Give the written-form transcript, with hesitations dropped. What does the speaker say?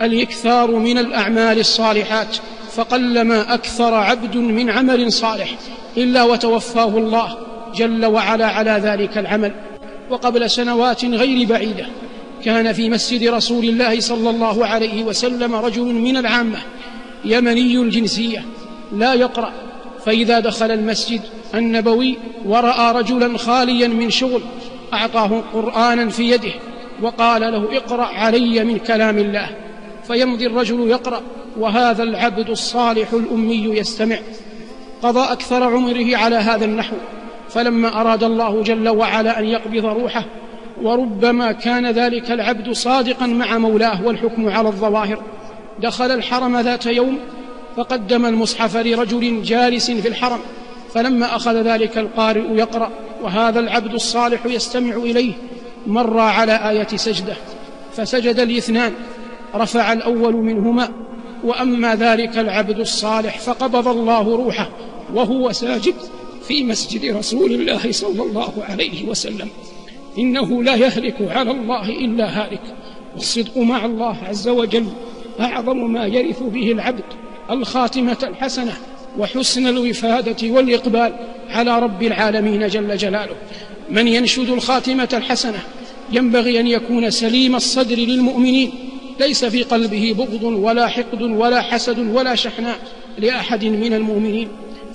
الإكثار من الأعمال الصالحات، فقلما أكثر عبد من عمل صالح إلا وتوفاه الله جل وعلا على ذلك العمل. وقبل سنوات غير بعيدة كان في مسجد رسول الله صلى الله عليه وسلم رجل من العامة يمني الجنسية لا يقرأ، فإذا دخل المسجد النبوي ورأى رجلا خاليا من شغل أعطاه قرآنا في يده وقال له: اقرأ علي من كلام الله. فيمضي الرجل يقرأ وهذا العبد الصالح الأمي يستمع. قضى أكثر عمره على هذا النحو، فلما أراد الله جل وعلا أن يقبض روحه، وربما كان ذلك العبد صادقا مع مولاه والحكم على الظواهر، دخل الحرم ذات يوم فقدم المصحف لرجل جالس في الحرم، فلما أخذ ذلك القارئ يقرأ وهذا العبد الصالح يستمع إليه مر على آية سجدة فسجد الاثنان، رفع الأول منهما، وأما ذلك العبد الصالح فقبض الله روحه وهو ساجد في مسجد رسول الله صلى الله عليه وسلم. إنه لا يهلك على الله إلا هالك، والصدق مع الله عز وجل أعظم ما يرث به العبد الخاتمة الحسنة وحسن الوفادة والإقبال على رب العالمين جل جلاله. من ينشد الخاتمة الحسنة ينبغي أن يكون سليم الصدر للمؤمنين، ليس في قلبه بغض ولا حقد ولا حسد ولا شحناء لأحد من المؤمنين.